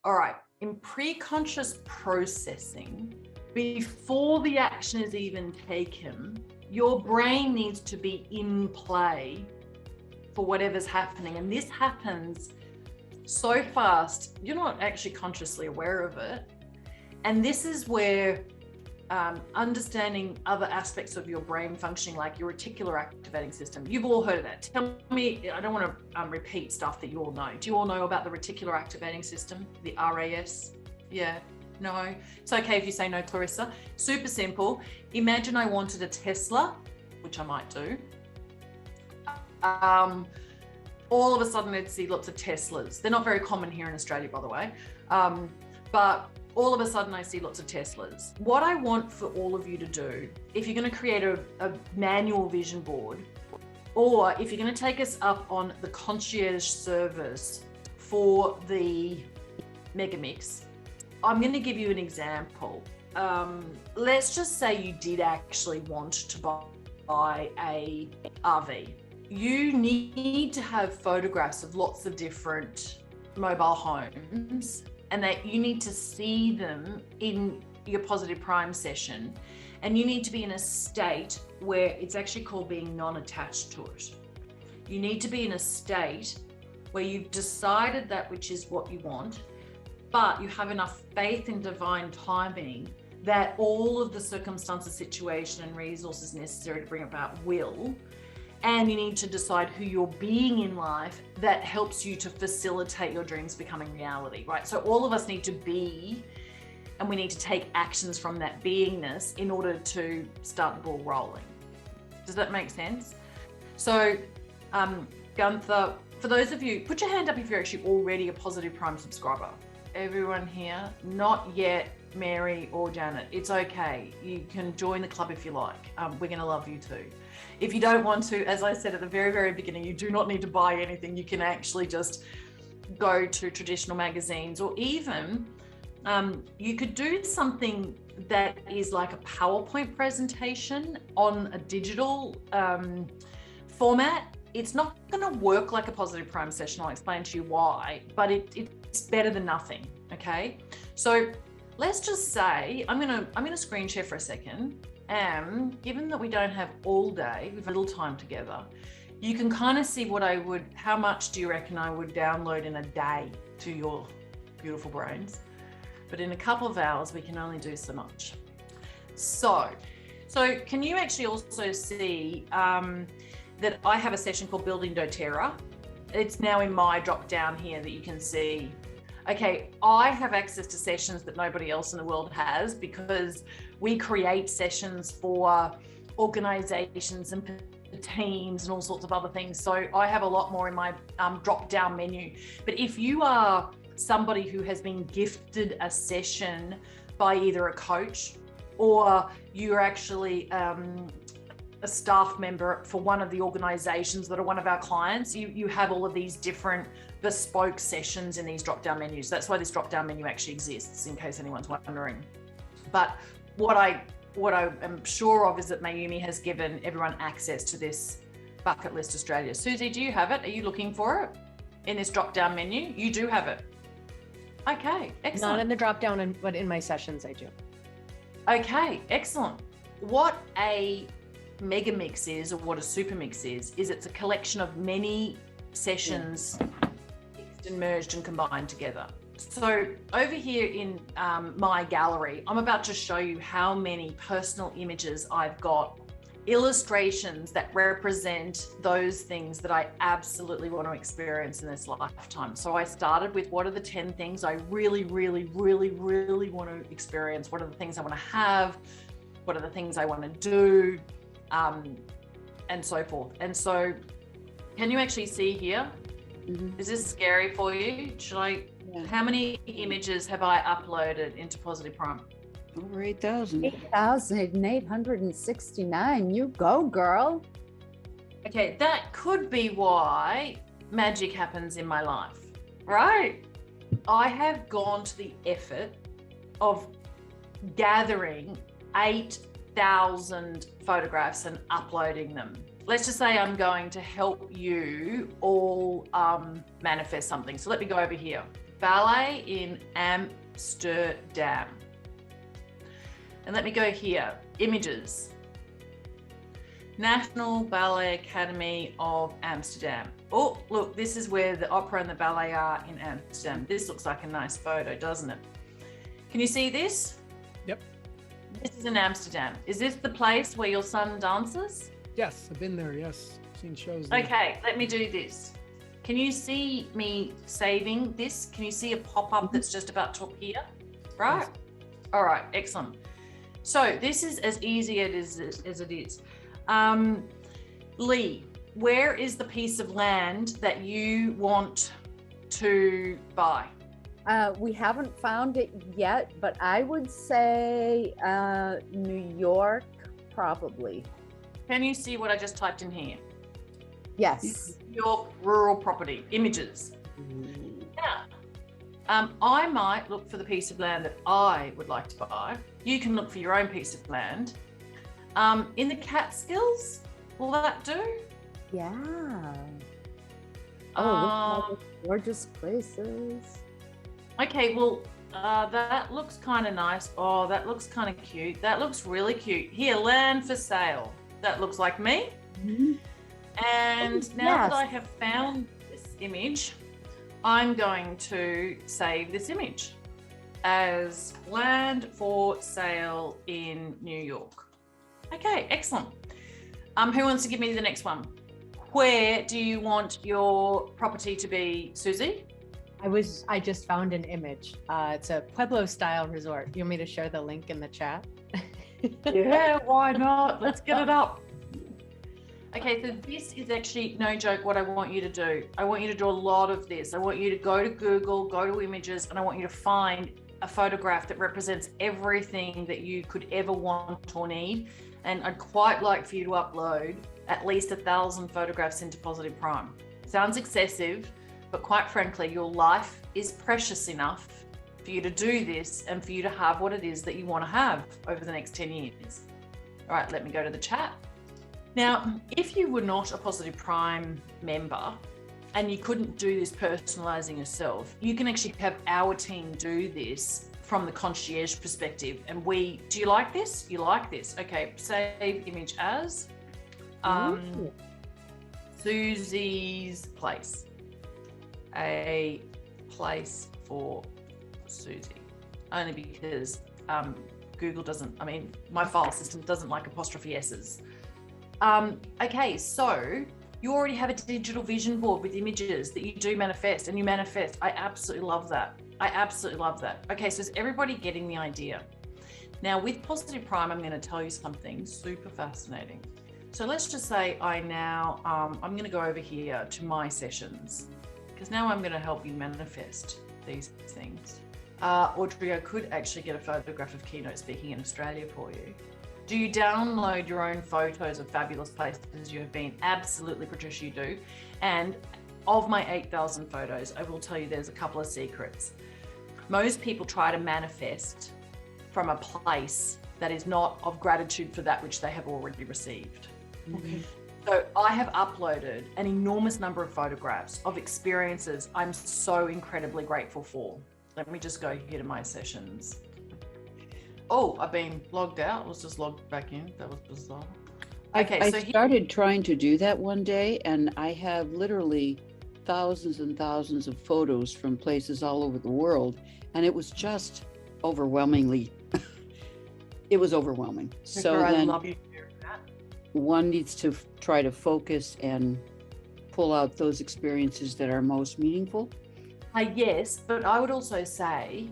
All right, in pre-conscious processing, before the action is even taken, your brain needs to be in play for whatever's happening. And this happens so fast, you're not actually consciously aware of it. And this is where understanding other aspects of your brain functioning, like your reticular activating system. You've all heard of that. Tell me, I don't want to repeat stuff that you all know. Do you all know about the reticular activating system, the RAS? Yeah, no. It's okay if you say no, Clarissa. Super simple. Imagine I wanted a Tesla, which I might do. All of a sudden I'd see lots of Teslas. They're not very common here in Australia, by the way. But all of a sudden I see lots of Teslas. What I want for all of you to do, if you're going to create a manual vision board, or if you're going to take us up on the concierge service for the Mega Mix, I'm going to give you an example. Let's just say you did actually want to buy a RV. You need to have photographs of lots of different mobile homes, and that you need to see them in your positive prime session, and you need to be in a state where it's actually called being non-attached to it. You need to be in a state where you've decided that which is what you want, but you have enough faith in divine timing that all of the circumstances, situation, and resources necessary to bring about will. And you need to decide who you're being in life that helps you to facilitate your dreams becoming reality, right? So all of us need to be, and we need to take actions from that beingness in order to start the ball rolling. Does that make sense? So, Gunther, for those of you, put your hand up if you're actually already a Positive Prime subscriber. Everyone here, not yet, Mary or Janet. It's okay. You can join the club if you like. We're going to love you too. If you don't want to, as I said at the very, very beginning, you do not need to buy anything. You can actually just go to traditional magazines, or even you could do something that is like a PowerPoint presentation on a digital format. It's not going to work like a Positive Prime session. I'll explain to you why, but it's better than nothing. Okay. So let's just say I'm gonna screen share for a second. And given that we don't have all day, we've a little time together, you can kind of see how much do you reckon I would download in a day to your beautiful brains? But in a couple of hours, we can only do so much. So can you actually also see that I have a session called Building doTERRA? It's now in my drop down here that you can see. Okay, I have access to sessions that nobody else in the world has, because we create sessions for organizations and teams and all sorts of other things. So I have a lot more in my drop down menu. But if you are somebody who has been gifted a session by either a coach, or you're actually a staff member for one of the organizations that are one of our clients, you have all of these different bespoke sessions in these drop-down menus. That's why this drop-down menu actually exists, in case anyone's wondering. But what I am sure of is that Mayumi has given everyone access to this Bucket List Australia. Susie, do you have it? Are you looking for it in this drop-down menu? You do have it. Okay, excellent. Not in the drop-down, but in my sessions I do. Okay, excellent. What a Mega Mix is, or what a Super Mix is it's a collection of many sessions mixed and merged and combined together. So over here in my gallery, I'm about to show you how many personal images I've got, illustrations that represent those things that I absolutely want to experience in this lifetime. So I started with, what are the 10 things I really, really, really, really want to experience? What are the things I want to have? What are the things I want to do? And so forth. And so, can you actually see here? Mm-hmm. Is this scary for you? How many images have I uploaded into Positive Prime? Over 8,000. 8,869. You go, girl. Okay, that could be why magic happens in my life, right? I have gone to the effort of gathering 8,000 photographs and uploading them. Let's just say I'm going to help you all manifest something. So let me go over here. ballet in Amsterdam. And let me go here, images. National Ballet Academy of Amsterdam. Oh, look, this is where the opera and the ballet are in Amsterdam. This looks like a nice photo, doesn't it? Can you see this? Yep. This is in Amsterdam. Is this the place where your son dances? Yes, I've been there. Yes, seen shows there. Okay, let me do this. Can you see me saving this? Can you see a pop-up that's just about to appear? Right? Yes. All right, excellent. So this is as easy as it is. Lee, where is the piece of land that you want to buy? We haven't found it yet, but I would say New York, probably. Can you see what I just typed in here? Yes. New York rural property, images. Now, I might look for the piece of land that I would like to buy. You can look for your own piece of land. In the Catskills, will that do? Yeah. Oh, look at all those gorgeous places. Okay, well, that looks kind of nice. Oh, that looks kind of cute. That looks really cute. Here, land for sale. That looks like me. Mm-hmm. And now that I have found this image, I'm going to save this image as land for sale in New York. Okay, excellent. Who wants to give me the next one? Where do you want your property to be, Susie? I just found an image. It's a Pueblo style resort. You want me to share the link in the chat? Yeah, why not? Let's get it up. Okay, so this is actually, no joke, what I want you to do. I want you to do a lot of this. I want you to go to Google, go to images, and I want you to find a photograph that represents everything that you could ever want or need. And I'd quite like for you to upload at least 1,000 photographs into Positive Prime. Sounds excessive, but quite frankly, your life is precious enough for you to do this and for you to have what it is that you want to have over the next 10 years. All right, let me go to the chat. Now, if you were not a Positive Prime member and you couldn't do this personalizing yourself, you can actually have our team do this from the concierge perspective. And do you like this? You like this? Okay, save image as Susie's place. A place for Susie. Only because Google doesn't, my file system doesn't like apostrophe S's. Okay, so you already have a digital vision board with images that you do manifest, and you manifest. I absolutely love that. I absolutely love that. Okay, so is everybody getting the idea? Now with Positive Prime, I'm going to tell you something super fascinating. So let's just say I'm going to go over here to my sessions, because now I'm going to help you manifest these things. Audrey, I could actually get a photograph of keynote speaking in Australia for you. Do you download your own photos of fabulous places you have been? Absolutely, Patricia, you do. And of my 8,000 photos, I will tell you there's a couple of secrets. Most people try to manifest from a place that is not of gratitude for that which they have already received. Okay. So I have uploaded an enormous number of photographs of experiences I'm so incredibly grateful for. Let me just go here to my sessions. Oh, I've been logged out. Let's just log back in. That was bizarre. Okay, I so started trying to do that one day, and I have literally thousands and thousands of photos from places all over the world, and it was just overwhelmingly, it was overwhelming. So I then love you sharing that. one needs to try to focus and pull out those experiences that are most meaningful. Yes, but I would also say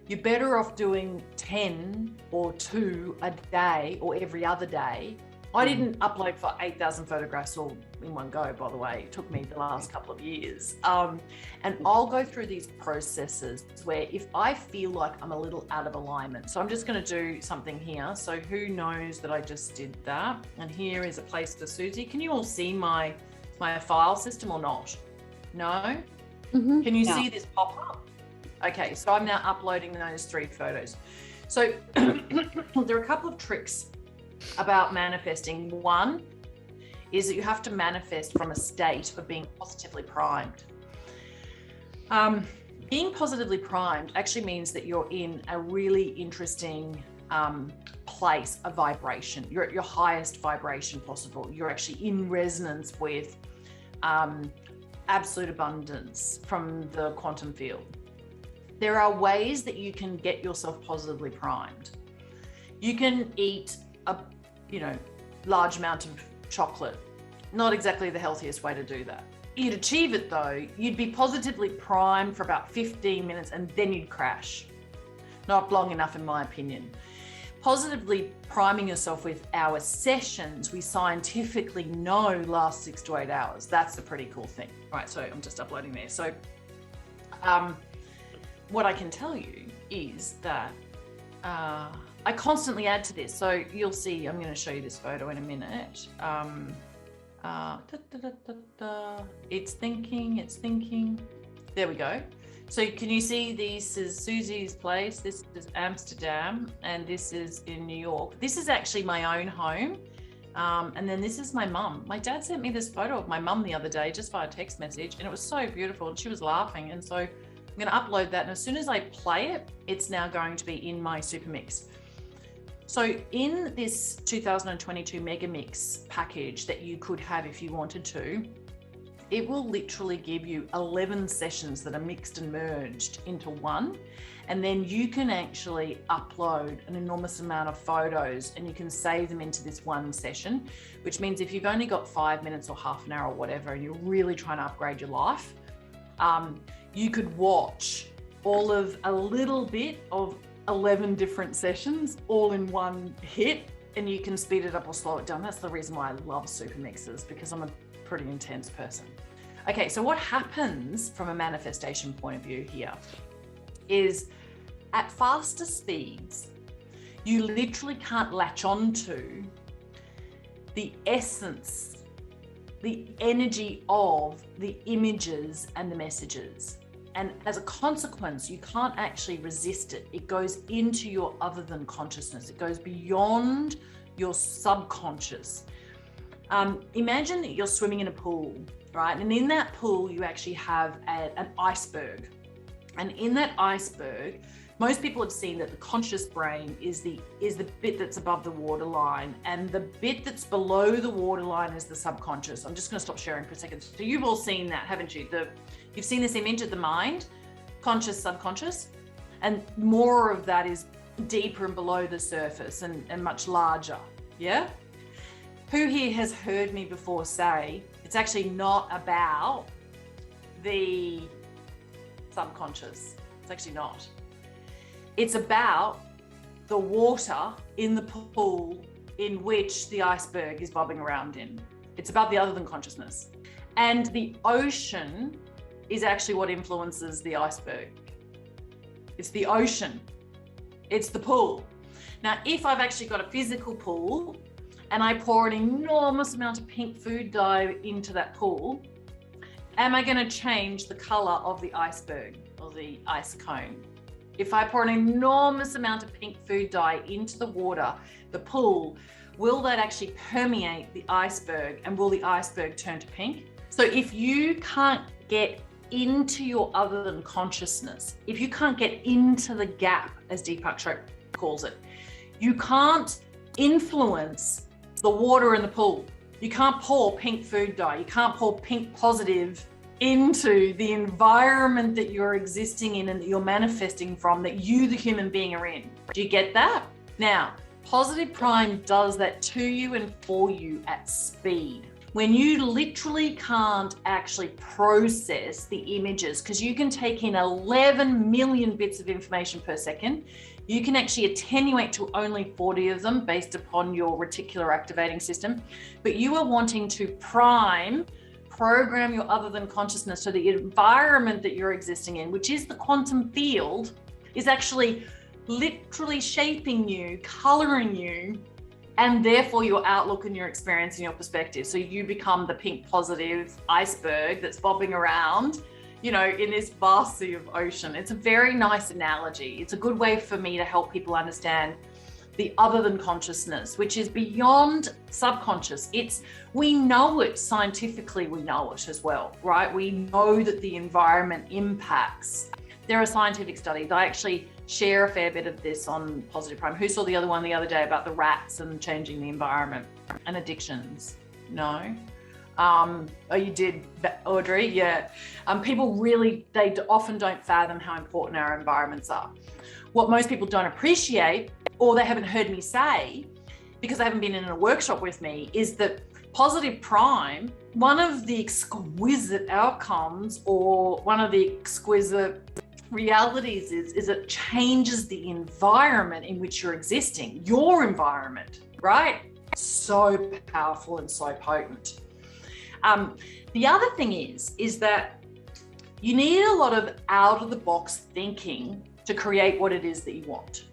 you're better off doing 10 or 2 a day or every other day. I didn't upload for 8,000 photographs all in one go, by the way. It took me the last couple of years. And I'll go through these processes where if I feel like I'm a little out of alignment, so I'm just going to do something here. So who knows that I just did that? And here is a place for Susie. Can you all see my file system or not? No? Mm-hmm. Can you No. see this pop up? Okay, so I'm now uploading those 3 photos. So there are a couple of tricks about manifesting. One is that you have to manifest from a state of being positively primed. Being positively primed actually means that you're in a really interesting place of vibration. You're at your highest vibration possible. You're actually in resonance with absolute abundance from the quantum field. There are ways that you can get yourself positively primed. You can eat a large amount of chocolate. Not exactly the healthiest way to do that. You'd achieve it though. You'd be positively primed for about 15 minutes and then you'd crash. Not long enough in my opinion. Positively priming yourself with our sessions, we scientifically know last 6 to 8 hours. That's a pretty cool thing. All right, so I'm just uploading there. So what I can tell you is that I constantly add to this. So you'll see, I'm going to show you this photo in a minute. It's thinking. There we go. So can you see this is Susie's place, this is Amsterdam, and this is in New York. This is actually my own home. And then this is my mum. My dad sent me this photo of my mum the other day, just via text message, and it was so beautiful and she was laughing. And so I'm going to upload that. And as soon as I play it, it's now going to be in my super mix. So in this 2022 mega mix package that you could have if you wanted to, it will literally give you 11 sessions that are mixed and merged into one. And then you can actually upload an enormous amount of photos and you can save them into this one session, which means if you've only got 5 minutes or half an hour or whatever, and you're really trying to upgrade your life, you could watch all of a little bit of 11 different sessions all in one hit, and you can speed it up or slow it down. That's the reason why I love super mixes, because I'm a pretty intense person. Okay, so what happens from a manifestation point of view here is at faster speeds, you literally can't latch on to the essence, the energy of the images and the messages. And as a consequence, you can't actually resist it. It goes into your other than consciousness. It goes beyond your subconscious. Imagine that you're swimming in a pool, right? And in that pool, you actually have an iceberg. And in that iceberg, most people have seen that the conscious brain is the bit that's above the waterline, and the bit that's below the waterline is the subconscious. I'm just going to stop sharing for a second. So you've all seen that, haven't you? You've seen this image of the mind, conscious, subconscious, and more of that is deeper and below the surface and much larger. Yeah? Who here has heard me before say it's actually not about the subconscious? It's actually not. It's about the water in the pool in which the iceberg is bobbing around in. It's about the other than consciousness. And the ocean is actually what influences the iceberg. It's the ocean. It's the pool. Now, if I've actually got a physical pool and I pour an enormous amount of pink food dye into that pool, am I going to change the color of the iceberg or the ice cone? If I pour an enormous amount of pink food dye into the water, the pool, will that actually permeate the iceberg, and will the iceberg turn to pink? So if you can't get into your other than consciousness, if you can't get into the gap, as Deepak Chopra calls it, you can't influence the water in the pool. You can't pour pink food dye. You can't pour pink positive into the environment that you're existing in and that you're manifesting from, that you, the human being, are in. Do you get that? Now, Positive Prime does that to you and for you at speed. When you literally can't actually process the images, because you can take in 11 million bits of information per second, you can actually attenuate to only 40 of them based upon your reticular activating system. But you are wanting to program your other than consciousness so the environment that you're existing in, which is the quantum field, is actually literally shaping you, coloring you, and therefore your outlook and your experience and your perspective. So you become the pink positive iceberg that's bobbing around, in this vast sea of ocean. It's a very nice analogy. It's a good way for me to help people understand the other than consciousness, which is beyond subconscious. We know it scientifically, we know it as well, right? We know that the environment impacts There are scientific studies. I actually share a fair bit of this on Positive Prime. Who saw the other one the other day about the rats and changing the environment and addictions? No? Oh, you did, Audrey? Yeah. People really, they often don't fathom how important our environments are. What most people don't appreciate, or they haven't heard me say, because they haven't been in a workshop with me, is that Positive Prime, one of the exquisite outcomes or one of the exquisite realities is it changes the environment in which you're existing, your environment, right? So powerful and so potent. The other thing is that you need a lot of out of the box thinking to create what it is that you want.